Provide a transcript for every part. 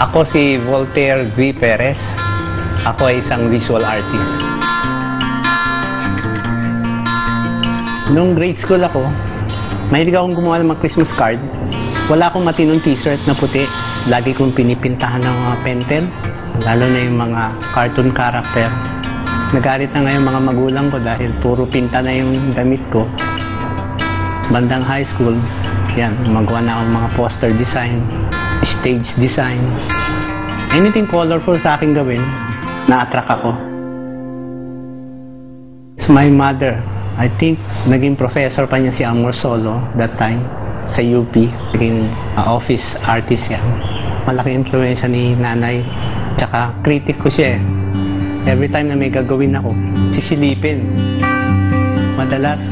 Ako si Voltaire V. Perez. Ako ay isang visual artist. Nung grade school ako, mahilig akong gumawa ng mga Christmas card. Wala akong matinong t-shirt na puti. Lagi kong pinipintahan ng mga pentel, lalo na yung mga cartoon character. Nagalit na ngayon mga magulang ko dahil puro pinta na yung damit ko. Bandang high school, yan, magawa na akong mga poster design, stage design. Anything colorful sa akin gawin, na-attract ako. It's my mother. I think naging professor pa niya si Amor Solo that time sa UP. Naging office artist yan. Malaki influensya ni nanay. Tsaka critic ko siya eh. Every time na may gagawin ako, sisilipin. Madalas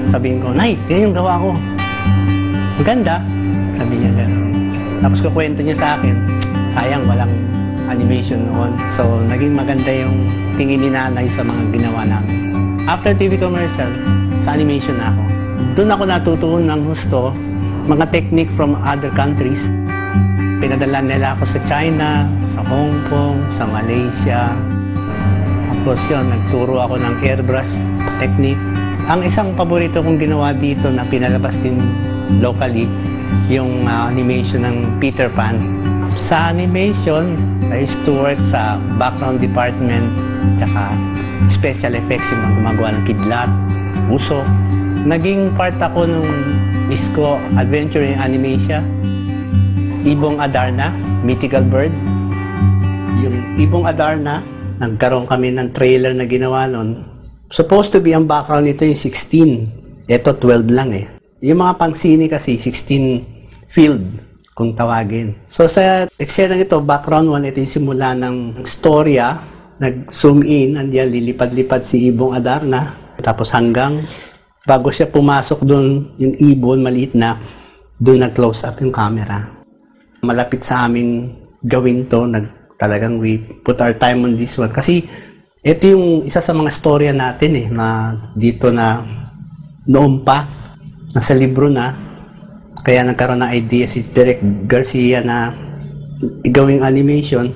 sabihin ko, "Nay, yan yung gawa ko. Ang ganda." Sabi niya gano'n. Tapos kukwento niya sa akin, sayang walang animation noon. So, naging maganda yung tingin ni nanay sa mga ginawa namin. After TV commercial, sa animation na ako. Doon ako natutunan ng husto, mga technique from other countries. Pinadala nila ako sa China, sa Hong Kong, sa Malaysia. Tapos yun, nagturo ako ng airbrush technique. Ang isang paborito kong ginawa dito na pinalabas din locally, yung animation ng Peter Pan. Sa animation, I used to work sa background department, tsaka special effects, yung gumagawa ng kidlat, usok. Naging part ako nung ISCO Adventure in Animatia. Ibong Adarna, Mythical Bird. Yung Ibong Adarna, nagkaroon kami ng trailer na ginawa nun. Supposed to be ang background nito yung 16. Ito 12 lang eh. Yung mga pangsini kasi 16 field kung tawagin. So sa eksena ito, background 1, ito yung simula ng storya. Nag-zoom in, andiyan lilipad-lipad si Ibong Adarna. Tapos hanggang bago siya pumasok doon, yung ibon, maliit na, doon nag-close up yung camera. Malapit sa amin gawin to, talagang we put our time on this one. Kasi ito yung isa sa mga storya natin eh, na dito na noon pa, nasa libro na. Kaya nagkaroon ng idea si Direk Garcia na gawing animation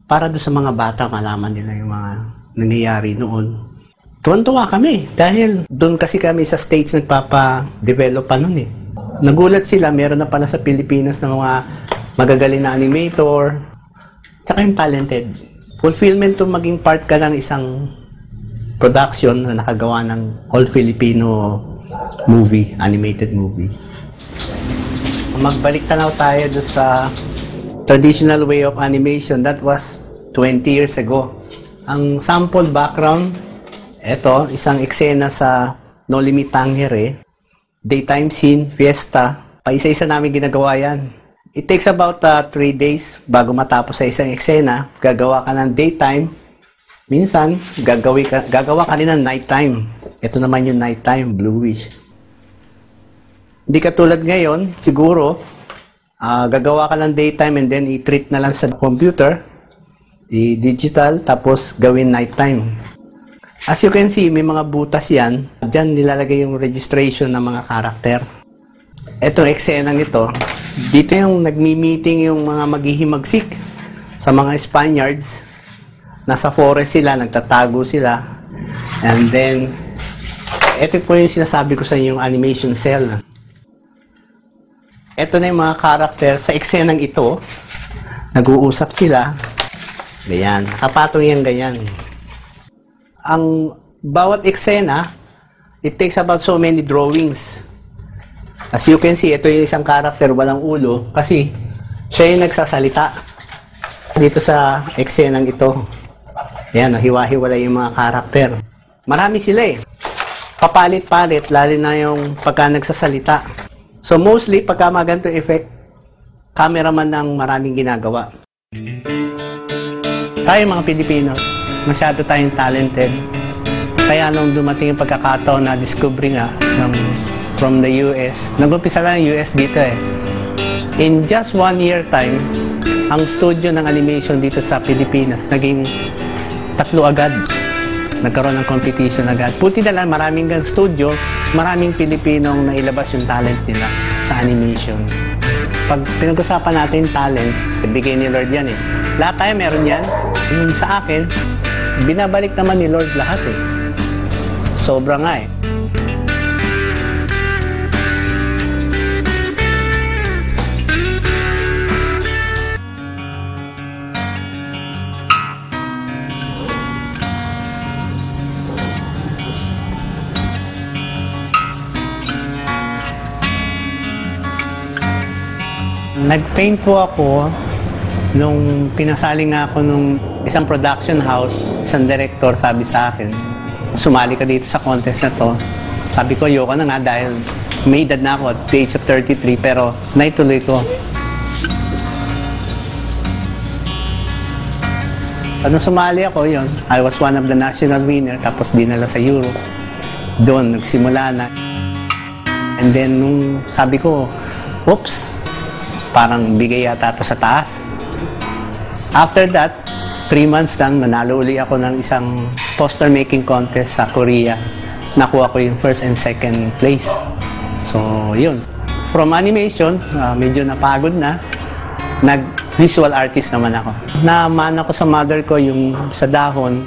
para doon sa mga bata malaman nila yung mga nangyayari noon. Tuwan-tuwa kami dahil doon kasi kami sa States nagpapa-develop pa noon eh. Nagulat sila, meron na pala sa Pilipinas na mga magagaling na animator, tsaka yung talented. Fulfillment to maging part ka ng isang production na nakagawa ng all-Filipino movie, animated movie. Magbalik tanaw tayo doon sa traditional way of animation. That was 20 years ago. Ang sample background, eto, isang eksena sa No Limit Tangere, daytime scene, fiesta, pa-isa-isa namin ginagawa yan. It takes about 3 days bago matapos sa isang eksena. Gagawa ka ng daytime. Minsan, gagawa ka rin ng nighttime. Ito naman yung nighttime, bluish. Hindi katulad ngayon, siguro, gagawa ka ng daytime and then i-treat na lang sa computer, i-digital, tapos gawin nighttime. As you can see, may mga butas yan. Diyan nilalagay yung registration ng mga karakter. Etong eksenang ito, dito yung nagmi-meeting yung mga maghihimagsik sa mga Spaniards. Nasa forest sila, nagtatago sila. And then, ito po yung sinasabi ko sa inyong animation cell. Ito na yung mga karakter sa eksenang ito. Nag-uusap sila. Ganyan. Nakapatong yan ganyan. Ang bawat eksena, it takes about so many drawings. As you can see, ito yung isang karakter walang ulo kasi siya yung nagsasalita dito sa eksenang ito. Ayan, hiwa-hiwalay yung mga karakter. Marami sila eh. Papalit-palit, lalo na yung pagka nagsasalita. So mostly, pagka maganto effect, cameraman ang maraming ginagawa. Tayo mga Pilipino, masyado tayong talented. Kaya nung dumating yung pagkakataon na discovery nga from the US, nag-umpisa lang yung US dito eh. In just 1 year time, ang studio ng animation dito sa Pilipinas, naging 3 agad. Nagkaroon ng competition agad. Puti na lang, maraming studio, maraming Pilipinong nailabas yung talent nila sa animation. Pag pinag-usapan natin talent, bigay ni Lord yan eh. Lahat tayo meron yan. Yung sa akin, binabalik naman ni Lord lahat eh. Sobra nga eh. Nag-paint po ako nung pinasali nga ako nung isang production house, isang director sabi sa akin, sumali ka dito sa contest na to. Sabi ko, ayoko na nga dahil may edad na ako at the age of 33, pero naituloy ko. Nung sumali ako, yun, I was one of the national winner, tapos dinala sa Europe. Doon, nagsimula na. And then, nung sabi ko, oops, parang bigay yata ito sa taas. After that, 3 months lang, nanalo uli ako ng isang poster making contest sa Korea. Nakuha ko yung first and second place. So, yun. From animation, medyo napagod na. Nag-visual artist naman ako. Naman ako sa mother ko yung sa dahon,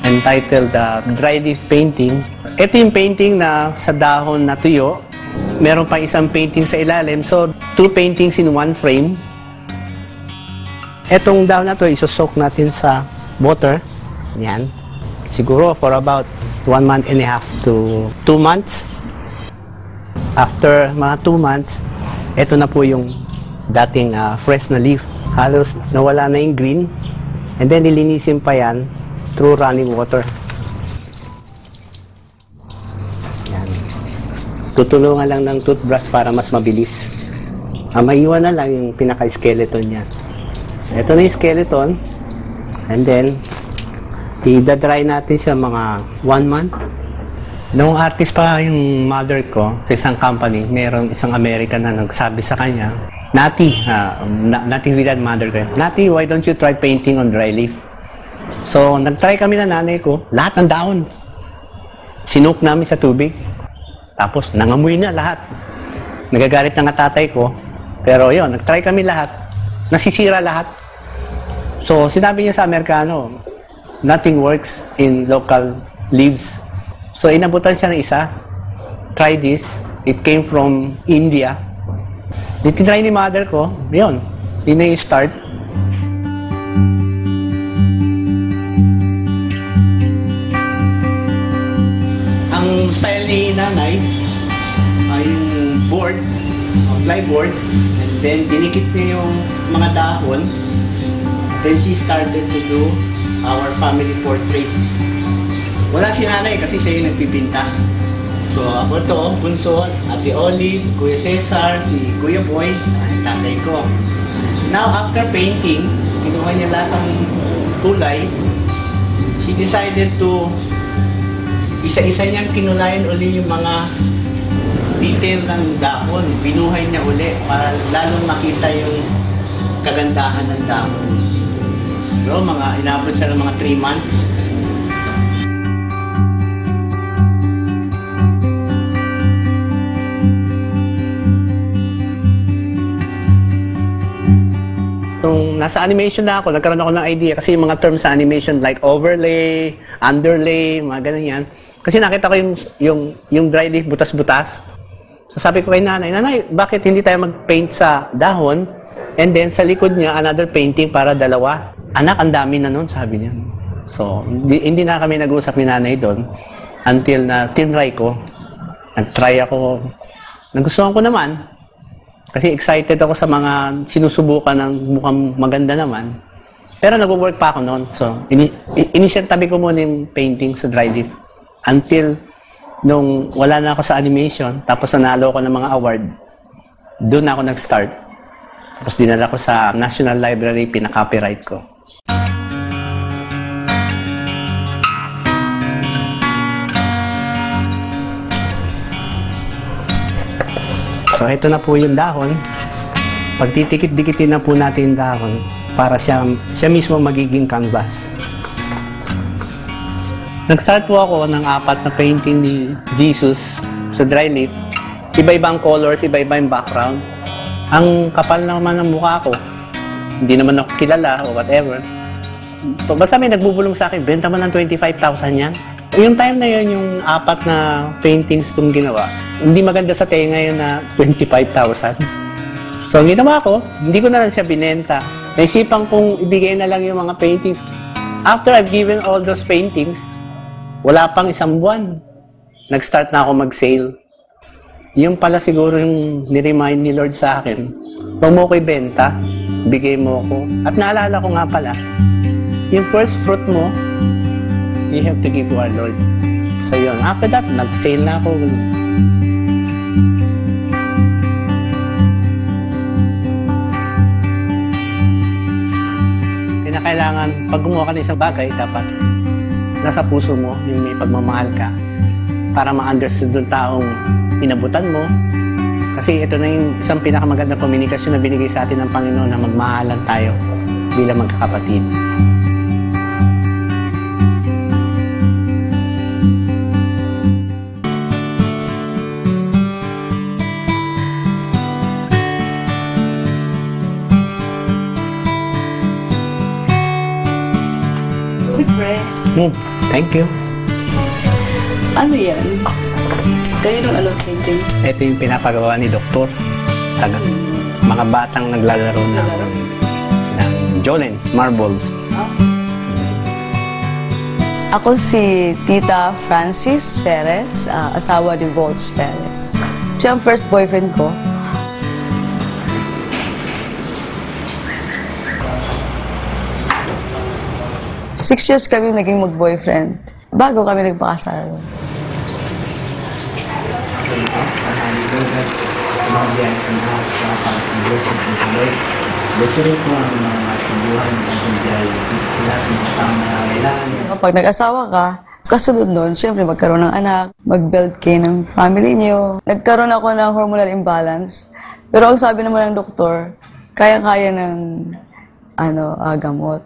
entitled Dry Leaf Painting. Ito yung painting na sa dahon na tuyo. Meron pa isang painting sa ilalim. So, 2 paintings in 1 frame. Etong dahon na to, isosoak natin sa water. Yan. Siguro for about 1.5 months to 2 months. After mga 2 months, ito na po yung dating fresh na leaf. Halos nawala na yung green. And then, nilinisin pa yan through running water. Tutulungan lang ng toothbrush para mas mabilis. Maiwan na lang yung pinaka-skeleton niya. Ito na yung skeleton. And then, i-dry natin siya mga 1 month. Noong artist pa yung mother ko sa isang company, mayroong isang American na nagsabi sa kanya, Nati, Natividad mother ko, Nati, why don't you try painting on dry leaf? So, nag-try kami na nanay ko, lahat ng dahon. Sinook namin sa tubig. Tapos, nangamoy na lahat. Nagagalit na nga tatay ko. Pero yun, nag-try kami lahat. Nasisira lahat. So, sinabi niya sa Amerikano, nothing works in local leaves. So, inabutan siya ng isa. Try this. It came from India. Tinry ni mother ko. Yun. Yun na yung start. Ang style ni nanay ay yung board, plyboard, and then dinikit niya yung mga dahon. Then she started to do our family portrait. Wala si nanay kasi siya yung nagpipinta. So ako to, bunso, Ate Olive, Kuya Cesar, si Kuya Boy, tatay ko. Now after painting, kinuha niya lahat ng kulay. She decided to isa-isa niyang kinulayan uli yung mga detail ng dahon. Binuhay niya uli para lalong makita yung kagandahan ng dahon. Pero inabot siya ng mga 3 months. Nung nasa animation na ako, nagkaroon ako ng idea kasi yung mga terms sa animation like overlay, underlay, mga ganun yan. Kasi nakita ko yung dry leaf butas-butas. So sabi ko kay nanay, bakit hindi tayo mag-paint sa dahon and then sa likod niya another painting para dalawa? Anak, ang dami na nun, sabi niya. So hindi na kami nag-usap ni nanay doon until na tinry ko. Nag-try ako. Nagustuhan ko naman. Kasi excited ako sa mga sinusubukan ng mukhang maganda naman. Pero nag-work pa ako noon. So initial tabi ko muna yung painting sa dry leaf. Until nung wala na ako sa animation, tapos nanalo ako ng mga award, doon ako nag-start. Tapos dinala ko sa National Library, pinaka-copyright ko. So ito na po yung dahon. Pagtitikit-dikitin na po natin yung dahon para siya mismo magiging canvas. Nag-start po ako ng 4 na painting ni Jesus sa dry leaf. Iba-ibang colors, iba-ibang background. Ang kapal naman ng mukha ko. Hindi naman ako kilala o whatever. Basta may nagbubulong sa akin, benta mo ng 25,000 yan. Yung time na yun, yung 4 na paintings kong ginawa, hindi maganda sa tenga yun na 25,000. So, ang ginawa ko, hindi ko na lang siya binenta. Naisipan kong ibigay na lang yung mga paintings. After I've given all those paintings, wala pang isang buwan. Nag-start na ako mag-sale. Yung pala siguro yung niremind ni Lord sa akin, huwag mo ko ibenta, bigay mo ko. At naalala ko nga pala, yung first fruit mo, you have to give to our Lord. So yun, after that, nag-sale na ako. Kailangan, pag gumawa ka ng isang bagay, dapat nasa puso mo, yung may pagmamahal ka, para ma-understand yung taong inabutan mo. Kasi ito na yung isang pinakamagandang komunikasyon na binigay sa atin ng Panginoon na magmahalan tayo bilang magkakapatid. Thank you. Ano yan? Kaninong ano painting? Ito yung pinapagawa ni Doktor. Mga batang naglalaro ng Jolens, marbles. Ako si Tita Francis Perez, asawa ni Volts Perez. Siya ang first boyfriend ko. Six years kami naging mag-boyfriend bago kami nagpakasal. Kapag nag-asawa ka, kasunod nun, siyempre magkaroon ng anak, mag-build kayo ng family niyo. Nagkaroon ako ng hormonal imbalance, pero ang sabi naman ng doktor, kaya-kaya ng gamot.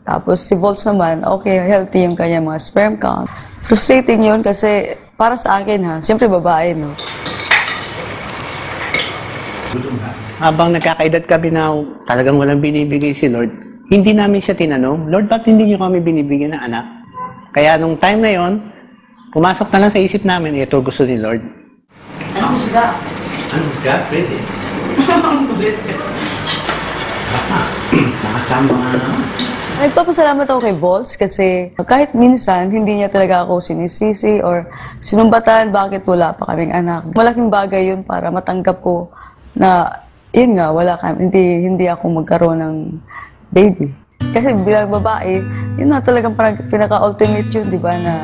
Tapos si Volts naman, okay, healthy yung kanya mga sperm count. Frustrating yun kasi para sa akin siyempre babae, no? Habang nagkakaedad kami na talagang walang binibigay si Lord, hindi namin siya tinanong, Lord, ba't hindi niyo kami binibigyan ng anak? Kaya nung time na yon, pumasok na lang sa isip namin, ito gusto ni Lord. Anong husga? Anong husga? Pwede. Nakasama nga naman. Nagpapasalamat ako kay Volts kasi kahit minsan hindi niya talaga ako sinisisi or sinumbatan bakit wala pa kaming anak. Malaking bagay yun para matanggap ko na yun nga, hindi ako magkaroon ng baby. Kasi bilang babae, yun na talagang pinaka-ultimate yun, di ba, na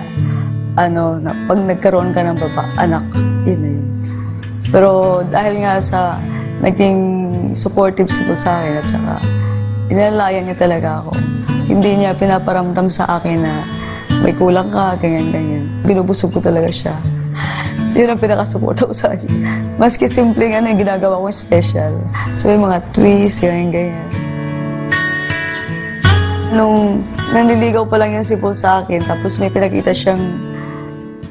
pag nagkaroon ka ng anak, yun na yun. Pero dahil nga sa naging supportive si Volts sa akin at saka inalayan niya talaga ako. Hindi niya pinaparamdam sa akin na may kulang ka, ganyan-ganyan. Binubusog ko talaga siya. So yun ang pinaka-support ako sa kanya. Maski simpleng yung ginagawa ko special. So yung mga twists, ganyan-ganyan. Nung nanliligaw pa lang yan si Paul sa akin, tapos may pinakita siyang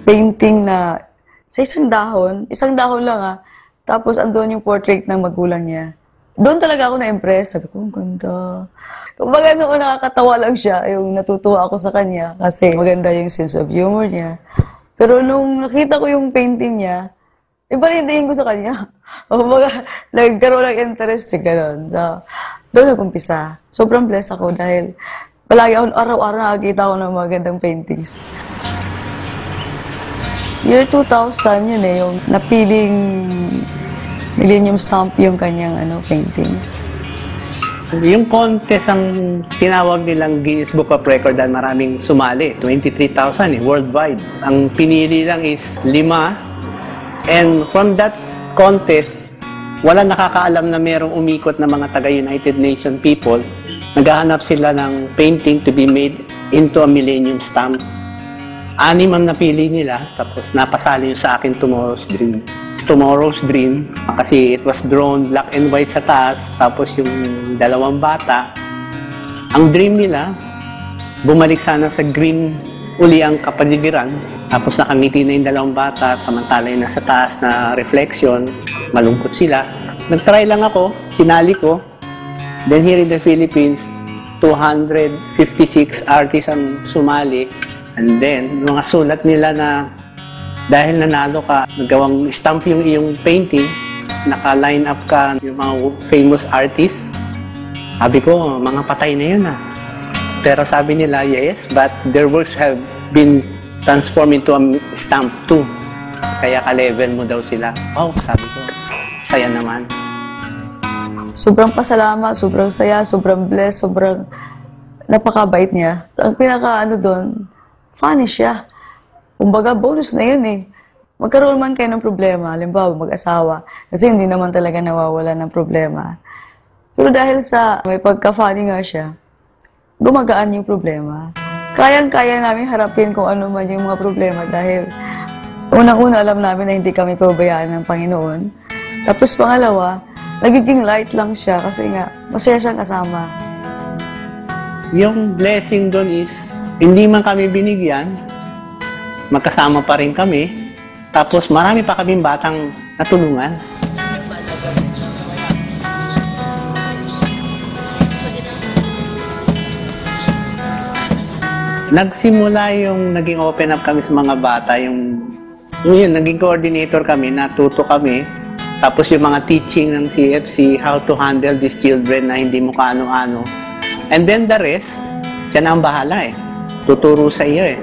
painting na sa isang dahon lang tapos andun yung portrait ng magulang niya. Doon talaga ako na-impress. Sabi ko, ang ganda. Kumbaga noon nakakatawa lang siya, yung natutuwa ako sa kanya kasi maganda yung sense of humor niya. Pero nung nakita ko yung painting niya, iba rin tingin ko sa kanya. Kumbaga, nagkaroon ng interest, gano'n. So, doon nag-umpisa. Sobrang blessed ako dahil palagi ako araw-araw nakakita ako ng magandang paintings. Year 2000 yun yung napiling Millennium Stamp yung kanyang paintings. Yung contest ang tinawag nilang Guinness Book of Record dahil maraming sumali. 23,000 worldwide. Ang pinili lang is 5. And from that contest, wala nakakaalam na merong umikot na mga taga-United Nations people. Naghahanap sila ng painting to be made into a Millennium Stamp. 6 ang napili nila, tapos napasali yung sa akin Tomorrow's Dream kasi it was drawn black and white sa taas, tapos yung 2 bata, ang dream nila bumalik sana sa green uli ang kapaligiran, tapos nakangiti na yung 2 bata samantala yung nasa taas na reflection, malungkot sila. nag-try lang ako, sinali ko. Then here in the Philippines, 256 artists ang sumali. And then, mga sulat nila na dahil nanalo ka, nagawang stamp yung iyong painting, naka-line up ka yung mga famous artists. Sabi ko, mga patay na yun ah. Pero sabi nila, yes, but their works have been transformed into a stamp too. Kaya ka-level mo daw sila. Oh, sabi ko, saya naman. Sobrang pasalamat, sobrang saya, sobrang blessed, sobrang napakabait niya. Ang doon, funny siya. Kumbaga, bonus na yun eh. Magkaroon man kayo ng problema, halimbawa mag-asawa, kasi hindi naman talaga nawawala ng problema. Pero dahil sa may pagka-funny nga siya, gumagaan yung problema. Kayang-kaya namin harapin kung ano man yung mga problema dahil unang-una alam namin na hindi kami pabayaan ng Panginoon. Tapos pangalawa, nagiging light lang siya kasi nga masaya siyang kasama. Yung blessing doon is, hindi man kami binigyan, magkasama pa rin kami, tapos marami pa kaming batang natulungan. Nagsimula yung naging open up kami sa mga bata, yung yun, naging coordinator kami, natuto kami, tapos yung mga teaching ng CFC, how to handle these children na hindi mo kaano-ano. And then the rest, siya na ang bahala eh. Tuturo sa iyo eh.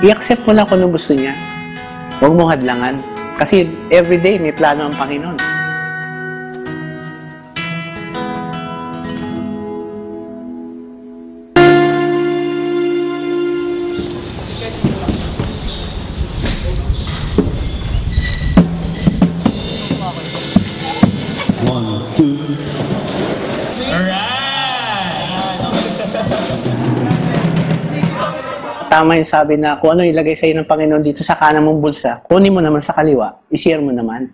I-accept mo lang kung ano gusto niya. Huwag mo hadlangan. Kasi everyday may plano ang Panginoon. Tama yung sabi na kung ano ilagay sa'yo ng Panginoon dito sa kanan mong bulsa, kunin mo naman sa kaliwa, i-share mo naman.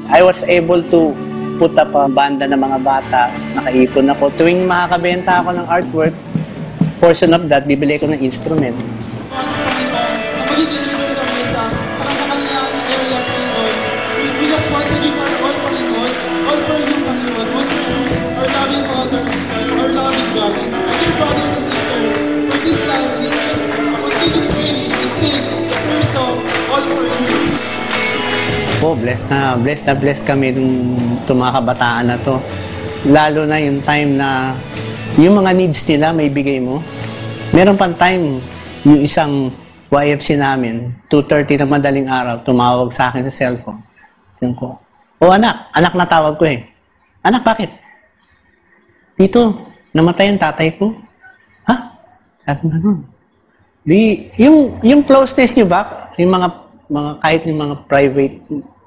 I was able to put up a banda ng mga bata, nakaipon ako. Tuwing makakabenta ako ng artwork, portion of that, bibili ko ng instrument. We just want to give our all, Panginoon, all for you, Panginoon, all for you, our loving Father, our loving God. And dear brothers and sisters, for this time, let's just continue praying and sing the first song, All for You. Oh, blessed kami itong mga kabataan na to. Lalo na yung time na yung mga needs nila may bigay mo. Meron pang time, yung isang YFC namin, 2:30 na madaling araw, tumawag sa akin sa cellphone. Yung ko, oh anak na tawag ko eh. Anak, bakit? Dito, namatay ang tatay ko. Ha? Sabi nga nun. Yung closeness nyo ba, yung mga kahit yung mga private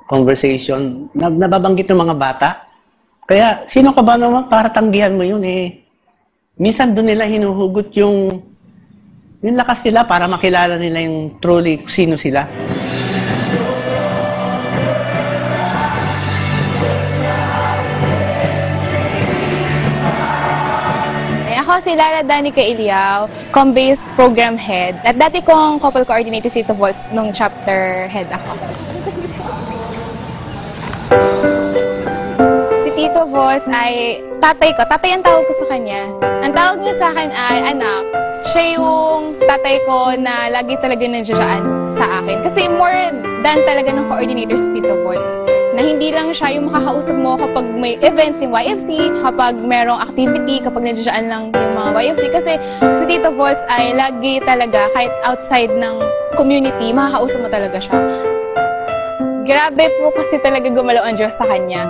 conversation, nababanggit ng mga bata. Kaya, sino ka ba naman para tanggihan mo yun eh? Minsan doon nila hinuhugot yung lakas nila para makilala nila yung truly sino sila. Ako si Lara Danica Iliao, Com-based Program Head. At dati kong couple coordinator si Tito Volts nung chapter head ako. Si Tito Volts ay tatay ko. Tatay ang tawag ko sa kanya. Ang tawag niya sa akin ay anak. Siya yung tatay ko na lagi talaga nandiyan sa akin. Kasi more than talaga ng coordinator si Tito Volts. Na hindi lang siya yung makakausap mo kapag may events yung YFC, kapag merong activity, kapag nandiyan lang yung mga YFC. Kasi si Tito Volts ay lagi talaga, kahit outside ng community, makakausap mo talaga siya. Grabe po kasi talaga gumalaw ang Diyos sa kanya.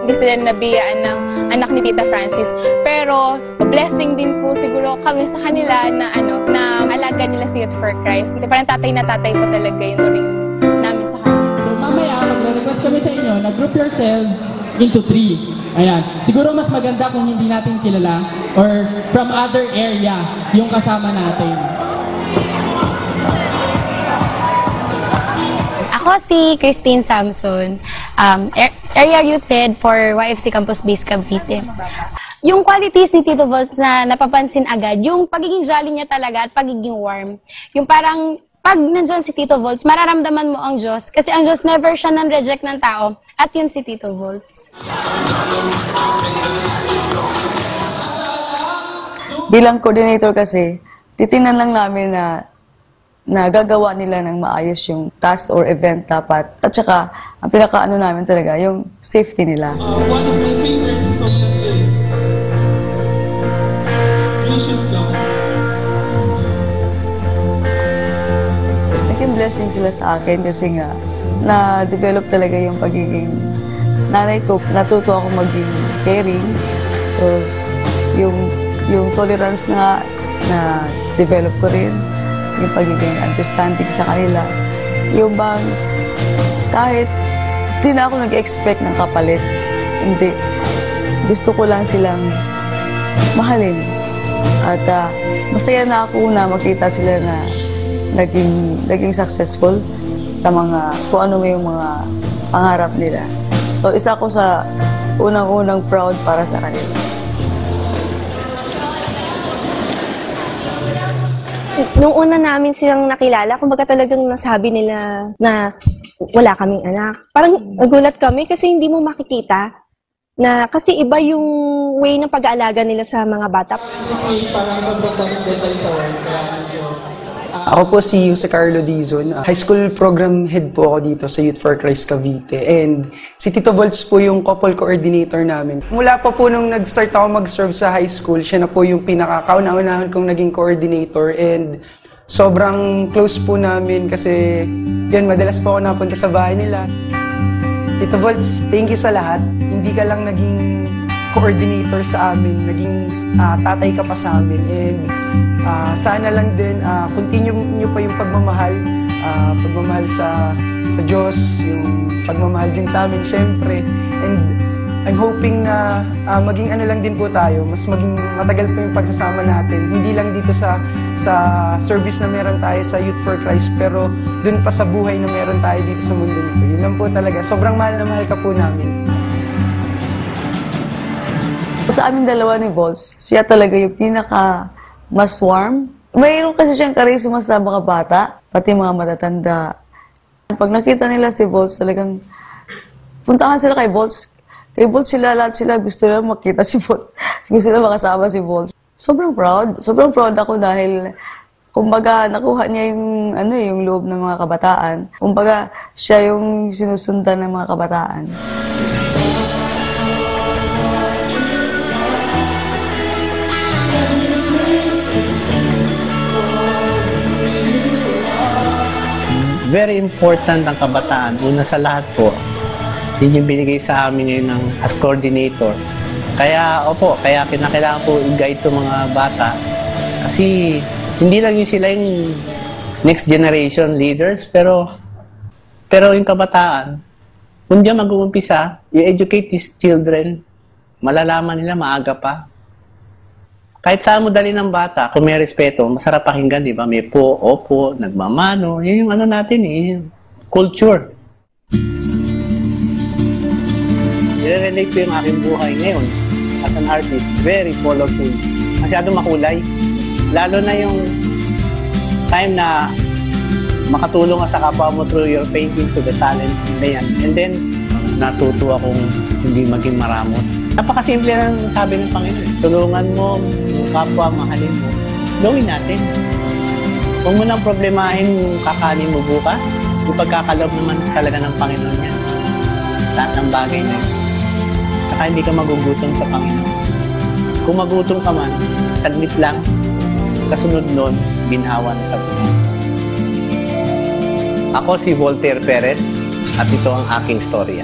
Hindi sila nabiyaan ng anak ni Tita Francis. Pero blessing din po siguro kami sa kanila na na alaga nila si Youth for Christ. Kasi parang tatay na tatay ko talaga yung ring namin sa kanya. So mamaya, magre-request kami sa inyo na group yourselves into 3. Ayan. Siguro mas maganda kung hindi natin kilala or from other area yung kasama natin. Ako si Christine Samson, Area Youth Head for YFC Campus Base Cavite. Yung qualities ni Tito Volts na napapansin agad, yung pagiging jolly niya talaga at pagiging warm. Yung parang pag nandyan si Tito Volts, mararamdaman mo ang Diyos. Kasi ang Diyos never siya nan-reject ng tao. At yun si Tito Volts. Bilang coordinator kasi, titingnan lang namin na gagawa nila ng maayos yung task or event dapat. At saka, ang pinakaano namin talaga, yung safety nila. One of my favorite songs of the day. Gracious God. Naging blessing sila sa akin kasi nga, na-develop talaga yung pagiging nanay ko. Natuto ako maging caring. So, yung tolerance na develop ko rin, yung pagiging understanding sa kanila. Yung bang kahit di na ako nag-expect ng kapalit, hindi. Gusto ko lang silang mahalin. At masaya na ako na makita sila na naging successful sa mga, kung ano may yung mga pangarap nila. So, isa ko sa unang-unang proud para sa kanila. Nung una namin silang nakilala, kumbaga talagang nasabi nila na wala kaming anak. Parang nagulat kami kasi hindi mo makikita na kasi iba yung way ng pag-aalaga nila sa mga bata. This way, parang sobrang daming deadline sa work. Kaya medyo, Ako po si Jose Carlo Dizon. High school program head po ako dito sa Youth for Christ Cavite. And si Tito Volts po yung couple coordinator namin. Mula pa po nung nag-start ako mag-serve sa high school, siya na po yung pinaka-kauna-unahan kong naging coordinator. And sobrang close po namin kasi yun, madalas po ako napunta sa bahay nila. Tito Volts, thank you sa lahat. Hindi ka lang naging coordinator sa amin, naging tatay ka pa sa amin. And sana lang din, continue nyo pa yung pagmamahal, pagmamahal sa Diyos, yung pagmamahal din sa amin, syempre. And I'm hoping na maging ano lang din po tayo, mas maging matagal pa yung pagsasama natin. Hindi lang dito sa service na meron tayo sa Youth for Christ, pero dun pa sa buhay na meron tayo dito sa mundo nito. Yun lang po talaga. Sobrang mahal na mahal ka po namin. Sa amin dalawa ni Volts, siya talaga yung pinaka mas warm. Mayroon kasi siyang karisma sa mga bata, pati mga matatanda. Pag nakita nila si Volts, talagang puntahan sila kay Volts. Kay Volts sila, lahat sila gusto nila makita si Volts. Gusto nila makasama si Volts. Sobrang proud. Sobrang proud ako dahil kumbaga nakuha niya yung yung loob ng mga kabataan. Kumbaga siya yung sinusundan ng mga kabataan. Very important ang kabataan. Una sa lahat po, yun yung binigay sa amin ngayon as coordinator. Kaya, kaya kinakailangan po i-guide itong mga bata. Kasi, hindi lang yung sila yung next generation leaders, pero yung kabataan, kung diyan mag-uumpisa, i-educate these children, malalaman nila maaga pa. Kahit saan mo dali ng bata, kung may respeto, masarap pakinggan, di ba? May po, opo, nagmamano. Yun yung natin yung culture. I-relate ko yung aking buhay ngayon as an artist. Very colorful. Masyado makulay. Lalo na yung time na makatulong ka sa kapwa mo through your paintings to the talent na yan. And then, natuto akong hindi maging maramot. Napakasimple lang sabi ng Panginoon. Tulungan mo, yung kapwa, mahalin mo. Gawin natin. Huwag mo nang problemahin yung kakanin mo bukas. Yung pagkakaloob naman talaga ng Panginoon yan. Lahat ng bagay na yun. Saka hindi ka magugutom sa Panginoon. Kung magutom ka man, saglit lang. Kasunod nun, ginhawa na sa buhay. Ako si Voltaire Perez at ito ang aking storya.